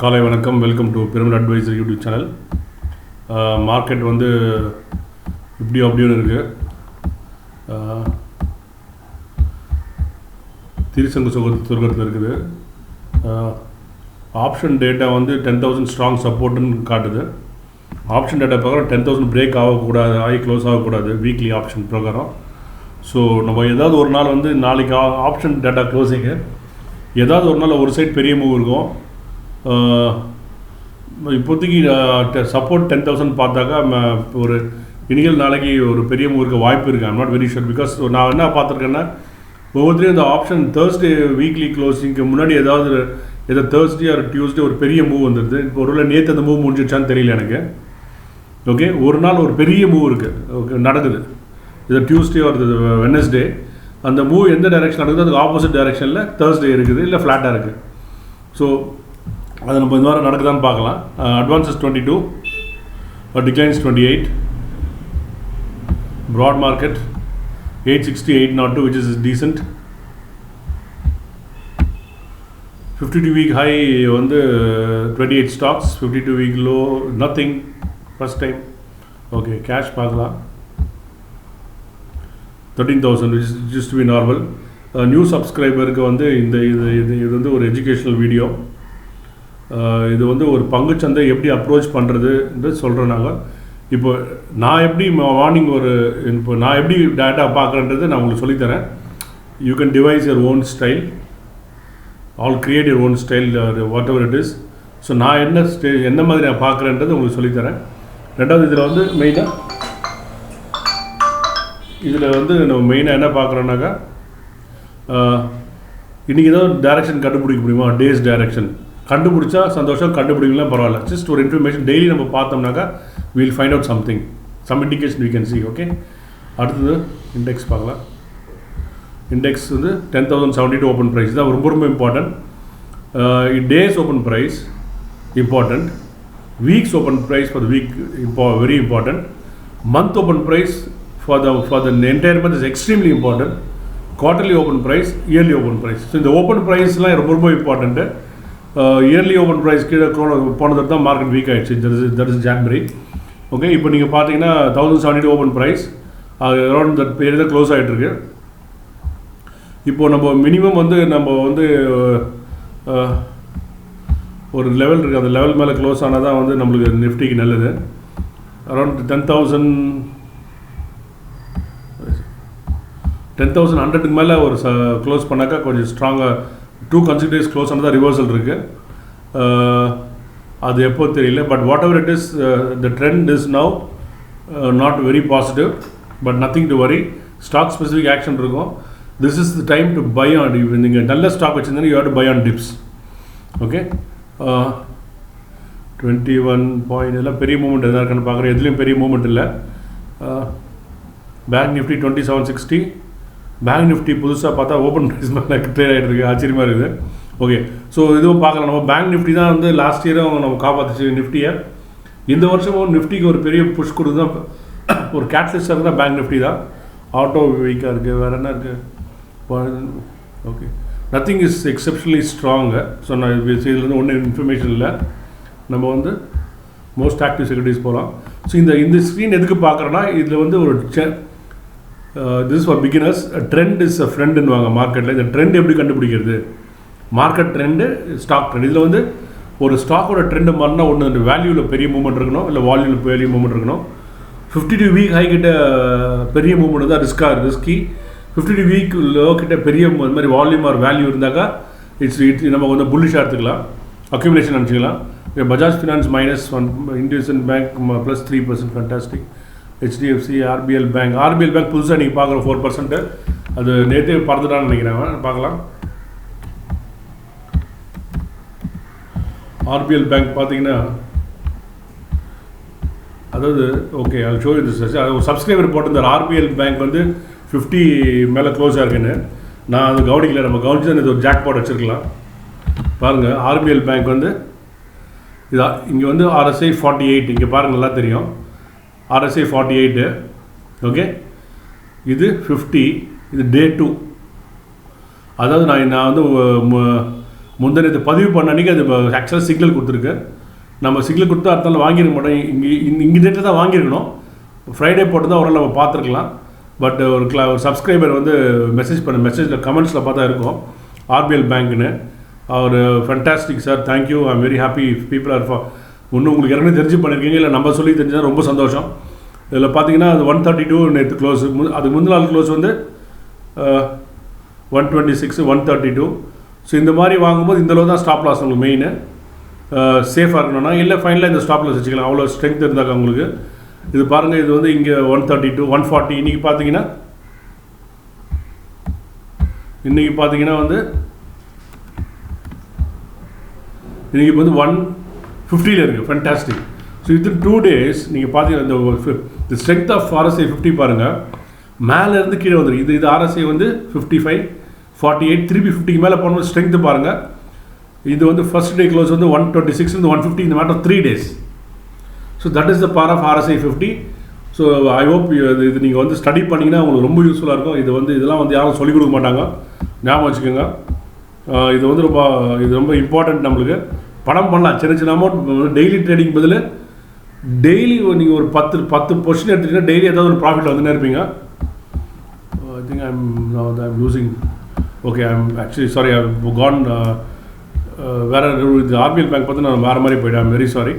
காலை வணக்கம். Welcome to Pyramid Advisor YouTube channel. Market வந்து இப்படி அப்படியும் இருக்குது. திரிசங்கு சுகத்தில் இருக்குது. ஆப்ஷன் டேட்டா வந்து 10,000 ஸ்ட்ராங் சப்போர்ட்டுன்னு காட்டுது. ஆப்ஷன் டேட்டா பிரகாரம் 10,000 பிரேக் ஆகக்கூடாது, ஆகி க்ளோஸ் ஆகக்கூடாது வீக்லி ஆப்ஷன் பிரகாரம். ஸோ நம்ம ஏதாவது ஒரு நாள் வந்து நாளைக்கு ஆப்ஷன் டேட்டா க்ளோசிங்கு ஏதாவது ஒரு நாள் ஒரு சைட் பெரிய மூவ் இருக்கும். இப்போதைக்கு சப்போர்ட் 10,000 பார்த்தாக்கா ஒரு இனிகள் நாளைக்கு ஒரு பெரிய மூவ் இருக்க வாய்ப்பு இருக்குது. I'm not very sure. Because நான் என்ன பார்த்துருக்கேன்னா ஒவ்வொருத்தரையும் இந்த ஆப்ஷன் தேர்ஸ்டே வீக்லி க்ளோசிங்க்கு முன்னாடி ஏதோ தேர்ஸ்டே ஒரு டியூஸ்டே ஒரு பெரிய மூவ் வந்துடுது. இப்போ ஒரு நேற்று அந்த மூவ் முடிஞ்சிடுச்சான்னு தெரியல எனக்கு. ஓகே, ஒரு நாள் ஒரு பெரிய மூவ் இருக்குது. ஓகே, நடக்குது. இது டியூஸ்டே வருது, வெனஸ்டே. அந்த மூவ் எந்த டைரெக்ஷன் நடக்குது அதுக்கு ஆப்போசிட் டைரெக்ஷனில் தேர்ஸ்டே இருக்குது, இல்லை ஃப்ளாட்டாக இருக்குது. ஸோ அது நம்ம இந்த வாரம் நடக்குதான்னு பார்க்கலாம். Advances 22, declines 28, broad market 860, 802 which is decent. 52 week high வந்து 28 stocks, 52 week low nothing, first time. Okay, cash பார்க்கலாம். 13,000 which used to be normal. New சப்ஸ்கிரைபருக்கு வந்து இது வந்து ஒரு எஜுகேஷ்னல் வீடியோ. இது வந்து ஒரு பங்குச்சந்தை எப்படி அப்ரோச் பண்ணுறதுன்றது சொல்கிறேன். நாங்கள் இப்போ நான் எப்படி மார்னிங் இப்போ நான் எப்படி டேட்டா பார்க்குறேன்றது நான் உங்களுக்கு சொல்லித்தரேன். You can device your own style, all create your own style, what ever it is. So நான் என்ன மாதிரி நான் பார்க்குறேன்றது உங்களுக்கு சொல்லித்தரேன். ரெண்டாவது இதில் வந்து நம்ம மெயினாக என்ன பார்க்குறோன்னாக்கா இன்றைக்கி ஏதாவது டைரெக்ஷன் கண்டுபிடிக்க முடியுமா, டேஸ் டைரெக்ஷன் கண்டுபிடிச்சா சந்தோஷம், கண்டுபிடிக்கலாம் பரவாயில்ல. ஜஸ்ட் ஒரு இன்ஃபர்மேஷன் டெய்லி நம்ம பார்த்தோம்னாக்கா will find out something, some indication we can see. Okay, அடுத்தது இண்டெக்ஸ் பார்க்கலாம். இண்டெக்ஸ் வந்து 10,072 ஓப்பன் ப்ரைஸ் தான் ரொம்ப ரொம்ப important. Day's open price important, week's open price for the week very important, month open price for the entire month is extremely important, quarterly open price, yearly open price. So இந்த open price எல்லாம் ரொம்ப ரொம்ப important. Yearly open price கீழே போனது தான் market weak ஆகிடுச்சு. That is January. Okay, இப்போ நீங்கள் பார்த்தீங்கன்னா 1072 open price around that period தான் க்ளோஸ் ஆகிட்டுருக்கு. இப்போது நம்ம மினிமம் வந்து ஒரு லெவல் இருக்குது, அந்த லெவல் மேலே க்ளோஸ் ஆனால் தான் வந்து நம்மளுக்கு நிஃப்டிக்கு நல்லது. அரௌண்ட் 10,100க்கு மேலே ஒரு க்ளோஸ் பண்ணாக்கா கொஞ்சம் ஸ்ட்ராங்காக 2 consecutive க்ளோஸ் ஆனால் தான் ரிவர்சல் இருக்குது. அது எப்போ தெரியல. But whatever it is, the trend is now not very positive, but nothing to worry. Stock specific action இருக்கும். This is the time to buy on. நீங்கள் நல்ல ஸ்டாக் வச்சுருந்தீங்கன்னா you have to buy on dips. Okay, 21 point எல்லாம் பெரிய movement எதாவது இருக்கான்னு பார்க்குறேன். எதுலேயும் பெரிய மூவ்மெண்ட் இல்லை. Bank Nifty 2760. பேங்க் நிஃப்டி புதுசாக பார்த்தா ஓப்பன் ப்ரைஸ் மேலே ட்ரேட் ஆகிட்டு இருக்குது. ஆச்சரியமாக இருக்குது. ஓகே, ஸோ இதுவும் பார்க்கலாம். நம்ம பேங்க் நிஃப்டி தான் வந்து லாஸ்ட் இயரும் நம்ம காப்பாற்றுச்சு நிஃப்டியை. இந்த வருஷமும் நிஃப்டிக்கு ஒரு பெரிய புஷ் கொடுத்து தான் ஒரு கேட்லிஸ்டாக தான் பேங்க் நிஃப்டி தான். ஆட்டோ வீக்காக இருக்குது. வேறு என்ன இருக்குது? Okay, nothing is exceptionally strong. So நான் இதுலேருந்து ஒன்றும் இன்ஃபர்மேஷன் இல்லை. நம்ம வந்து மோஸ்ட் ஆக்டிவ் செக்யூரிட்டிஸ் போகலாம். ஸோ இந்த ஸ்க்ரீன் எதுக்கு பார்க்குறேன்னா இதில் வந்து ஒரு this for beginners. Trend is a ஃப்ரெண்டுன்னுவாங்க மார்க்கெட்டில். இந்த ட்ரெண்ட் எப்படி கண்டுபிடிக்கிறது? Market trend, stock trend. இதில் வந்து ஒரு ஸ்டாக்கோட ட்ரெண்டு மாறினா ஒன்று அந்த வேல்யூவில் பெரிய மூவ்மெண்ட் இருக்கணும், இல்லை வால்யூவில் பெரிய மூவ்மெண்ட் இருக்கணும். 52 வீக் ஹை கிட்ட பெரிய மூவ்மெண்ட் தான் ரிஸ்கி. 52 வீக் லோ கிட்ட பெரிய இந்த மாதிரி வால்யூம் ஆர் வேல்யூ இருந்தாக்கா இட்ஸ் நம்ம வந்து புல்லிஷாக எடுத்துக்கலாம், அக்யூமுலேஷன் நினச்சிக்கலாம். Bajaj finance -1, Indian bank +3%, fantastic. HDFC, RBL bank புதுசாக நீங்கள் பார்க்குற 4%. அது நேற்றே பறந்துட்டான்னு நினைக்கிறேன். பார்க்கலாம். RBL பேங்க் பார்த்தீங்கன்னா அதாவது ஓகே, அது ஷோ இது அது சப்ஸ்கிரைபர் போட்டிருந்தார். RBL பேங்க் வந்து 50 மேலே க்ளோஸ் ஆகுன்னு. நான் அது கவனிக்கல. நம்ம கவனிச்சு தான் இது ஒரு ஜாக் பாட் வச்சுருக்கலாம். பாருங்கள், RBL பேங்க் வந்து இங்கே வந்து RSI 48. இங்கே பாருங்கள், நல்லா தெரியும். RSI 48. ஓகே, இது 50. இது டே 2. அதாவது நான் வந்து முந்தினது பதிவு பண்ண அன்றைக்கி அது ஆக்சுவலாக சிக்னல் கொடுத்துருக்கு. நம்ம சிக்னல் கொடுத்து அடுத்த நாள் வாங்கிருக்க மாட்டோம். இங்கே டேட்டில் தான் வாங்கியிருக்கணும். ஃப்ரைடே போட்டு தான் ஒரு நம்ம பார்த்துருக்கலாம். பட் ஒரு சப்ஸ்கிரைபர் வந்து மெசேஜில் கமெண்ட்ஸில் பார்த்தா இருக்கும் ஆர்பிஎல் பேங்க்னு. அவர் fantastic sir, thank you, I am very happy people are ஒன்று உங்களுக்கு ஏற்கனவே தெரிஞ்சு பண்ணியிருக்கீங்க, இல்லை நம்ம சொல்லி தெரிஞ்சால் ரொம்ப சந்தோஷம். இதில் பார்த்தீங்கன்னா அது 132 நேற்று க்ளோஸ், அதுக்கு முந்தின நாள் க்ளோஸ் வந்து 126, 132. ஸோ இந்த மாதிரி வாங்கும்போது இந்த அளவு தான் ஸ்டாப் லாஸ் உங்களுக்கு மெயின். சேஃபாக இருக்கணும்னா இல்லை ஃபைனலாக இந்த ஸ்டாப் லாஸ் வச்சுக்கலாம், அவ்வளோ ஸ்ட்ரென்த் இருந்தாக்கா உங்களுக்கு. இது பாருங்கள், இது வந்து இங்கே 132, 140. இன்றைக்கி பார்த்தீங்கன்னா வந்து இன்றைக்கி வந்து 150 இருக்குது. ஃபென்டாஸ்டிக். ஸோ வித்தின் 2 days நீங்கள் பார்த்தீங்கன்னா இந்த ஸ்ட்ரென்த் ஆஃப் RSI 50 பாருங்கள், மேலேருந்து கீழே வந்துருக்கு. இது RSI வந்து 55, 48, திருப்பி 50க்கு மேலே போனோம். ஸ்ட்ரென்த்து பாருங்கள். இது வந்து ஃபர்ஸ்ட் டே க்ளோஸ் வந்து 126 இருந்து 150 இந்த matter 3 days. So that is the power of RSI 50. So I hope இது நீங்கள் வந்து ஸ்டடி பண்ணிங்கன்னா உங்களுக்கு ரொம்ப யூஸ்ஃபுல்லாக இருக்கும். இதெல்லாம் வந்து யாரும் சொல்லிக் கொடுக்க மாட்டாங்க, ஞாபகம் வச்சுக்கோங்க. இது வந்து ரொம்ப இம்பார்ட்டண்ட். நம்மளுக்கு பணம் பண்ணலாம், சின்ன சின்ன அமௌண்ட். டெய்லி ட்ரேடிங் பதில் டெய்லி நீங்கள் ஒரு 10 பொசிஷன் எடுத்துக்கிட்டீங்கன்னா டெய்லி ஏதாவது ஒரு ப்ராஃபிட் வந்துன்னே இருப்பீங்க. I think I'm losing. Okay, I'm actually sorry, I can வேறு இது ஆர்பிஎல் பேங்க் பார்த்து நான் வேறு மாதிரி போய்ட்டேன். I'm very sorry.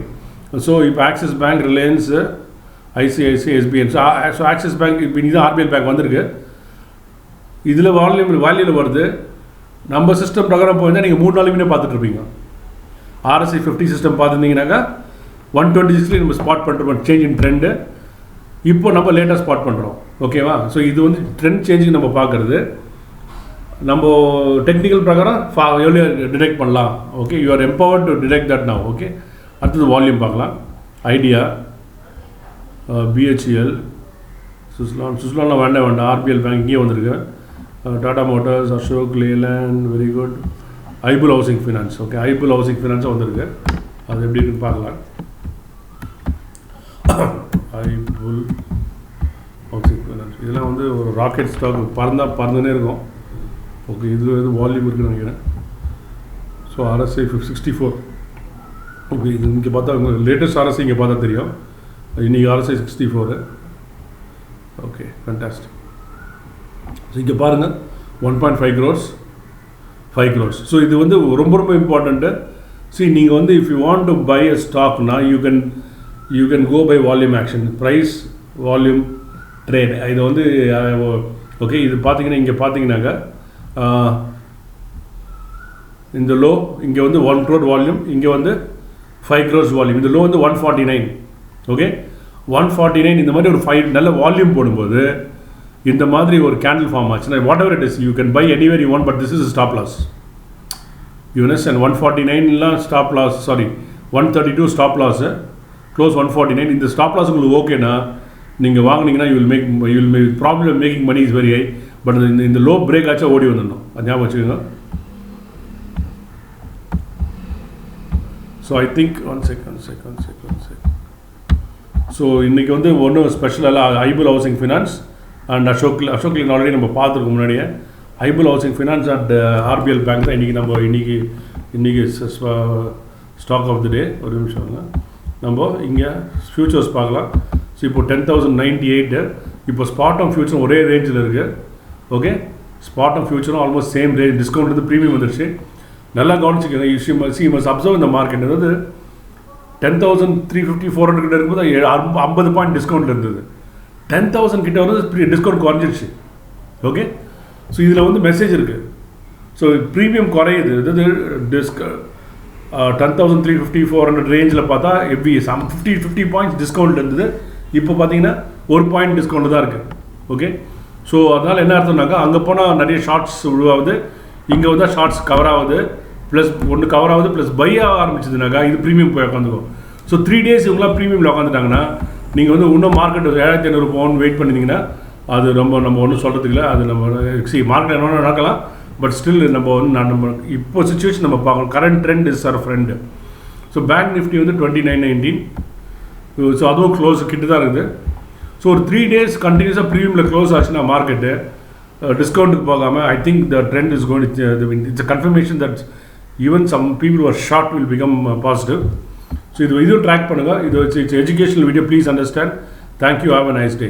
ஸோ இப்போ Axis bank, Reliance, ICICI, SBIN. So Axis bank இப்போ இன்றைக்கி தான் ஆர்பிஎல் பேங்க் வந்திருக்கு. இதில் வேல்யூவில் வருது. நம்ம சிஸ்டம் பிரகாரம் போயிருந்தால் நீங்கள் 3 நாளுமே பார்த்துட்ருப்பீங்க. RSI 50 சிஸ்டம் பார்த்துருந்தீங்கன்னாக்கா 126 நம்ம ஸ்பாட் பண்ணுறோம் சேஞ்ச் இன் ட்ரெண்டு. இப்போ நம்ம லேட்டாக ஸ்பாட் பண்ணுறோம். ஓகேவா? ஸோ இது வந்து ட்ரெண்ட் சேஞ்சிங் நம்ம பார்க்குறது. நம்ம டெக்னிக்கல் பிரகாரம் எவ்வளோ டிடெக்ட் பண்ணலாம். Okay, you are empowered to detect that now. Okay, அடுத்தது வால்யூம் பார்க்கலாம். ஐடியா, BHEL, சுஸ்லான்லாம் வேண்டாம். ஆர்பிஎல் பேங்க் இங்கே வந்திருக்கு. Tata Motors, Ashok Leyland, very good. IBull housing finance. Okay, IBull housing ஃபினான்ஸும் வந்திருக்கு. அது எப்படி இருக்குன்னு பார்க்கலாம். ஐபுல் ஹவுசிங் ஃபினான்ஸ் இதெல்லாம் வந்து ஒரு ராக்கெட் ஸ்டாக், பறந்துனே இருக்கும். ஓகே, இது வால்யூம் இருக்குன்னு நினைக்கிறேன். So RSI 64. ஓகே, இது இங்கே பார்த்தா உங்களுக்கு லேட்டஸ்ட் RSI இங்கே பார்த்தா தெரியும். இன்றைக்கி RSI 64. Okay, fantastic. ஸோ இங்கே பாருங்கள் 1.5 crores, 5 crores. ஸோ இது வந்து ரொம்ப இம்பார்ட்டண்ட்டு. நீங்கள் வந்து if you want to buy a ஸ்டாக்னா you can go by volume action, price volume trade. இது வந்து ஓகே, இது பார்த்தீங்கன்னா இங்கே பார்த்தீங்கன்னாக்கா இந்த லோ இங்கே வந்து 1 crore வால்யூம், இங்கே வந்து 5 crores வால்யூம். இந்த லோ வந்து 149. ஓகே, 149. இந்த மாதிரி ஒரு 5 நல்ல வால்யூம் போடும்போது இந்த மாதிரி ஒரு கேண்டில் ஃபார்ம் ஆச்சுன்னா whatever it is you can buy anywhere you want, but this is stop loss. You understand? 149லாம் stop loss, sorry 132 stop loss, close 149. இந்த ஸ்டாப் லாஸ் உங்களுக்கு ஓகேனா நீங்கள் வாங்கினீங்கன்னா you will make problem making money is very high. But இந்த low break ஆச்சா ஓடி வந்துடணும், அது ஞாபகம் வச்சுக்கோங்க. So I think one second. So இன்றைக்கி வந்து ஒன்றும் ஸ்பெஷலாக ஐபுல் housing finance and Ashok Leyland already நம்ம பார்த்துருக்கோம் முன்னாடியே. IBull housing finance and RBL bank தான் இன்றைக்கி ஸ்டாக் ஆஃப் தி டே. ஒரு நிமிஷம் நம்ம இங்கே ஃபியூச்சர்ஸ் பார்க்கலாம். ஸோ இப்போ 10,098. இப்போ ஸ்பாட்டும் ஃபியூச்சரும் ஒரே ரேஞ்சில் இருக்குது. ஓகே, ஸ்பாட்டும் ஃபியூச்சரும் ஆல்மோஸ்ட் சேம் ரேஞ்ச். டிஸ்கவுண்ட் வந்து ப்ரீமியம் வந்துடுச்சு. நல்லா கவனிச்சிக்கோங்க. யூ மஸ்ட் அப்சர்வ் இந்த மார்க்கெட். அதாவது 10,350, 400 கிட்ட இருக்கும்போது 50 பாயிண்ட் டிஸ்கவுண்ட் இருந்தது. 10,000 கிட்ட வந்து டிஸ்கவுண்ட் குறைஞ்சிடுச்சு. ஓகே, ஸோ இதில் வந்து மெசேஜ் இருக்குது. ஸோ ப்ரீமியம் குறையுது. அதாவது 10,350, 400 ரேஞ்சில் பார்த்தா எப்படி 50 பாயிண்ட்ஸ் டிஸ்கவுண்ட் இருந்தது. இப்போ பார்த்தீங்கன்னா 1 பாயிண்ட் டிஸ்கவுண்ட் தான் இருக்குது. ஓகே, ஸோ அதனால் என்ன அர்த்தம்னாக்கா அங்கே போனால் நிறைய ஷார்ட்ஸ் உருவாகுது, இங்கே வந்து ஷார்ட்ஸ் கவர் ஆகுது, ப்ளஸ் ஒன்று கவர் ஆகுது, ப்ளஸ் பை ஆக ஆரம்பிச்சதுனாக்கா இது ப்ரீமியம் போய் உட்காந்துக்கும். ஸோ 3 days இவங்களாம் ப்ரீமியமில் உட்காந்துட்டாங்கன்னா நீங்கள் வந்து இன்னும் மார்க்கெட் 7,500 பவுன் வெயிட் பண்ணியிருந்தீங்கன்னா அது நம்ம ஒன்றும் சொல்கிறதுக்கு இல்லை. அது நம்ம மார்க்கெட் என்ன நடக்கலாம், பட் ஸ்டில் நம்ம இப்போ சுச்சுவேஷன் நம்ம பார்க்கணும். Current trend is our friend. So bank Nifty வந்து 2919. ஸோ அதுவும் க்ளோஸ் கிட்ட தான் இருக்குது. ஸோ ஒரு 3 days கண்டினியூஸாக ப்ரீமியமில் க்ளோஸ் ஆச்சுன்னா மார்க்கெட்டு டிஸ்கவுண்ட்டுக்கு போகாமல் I think the trend is going. It's a confirmation that even some people are short will become positive. So இதுவும் ட்ராக் பண்ணுங்கள். இது it's educational video, please understand. Thank you, have a nice day.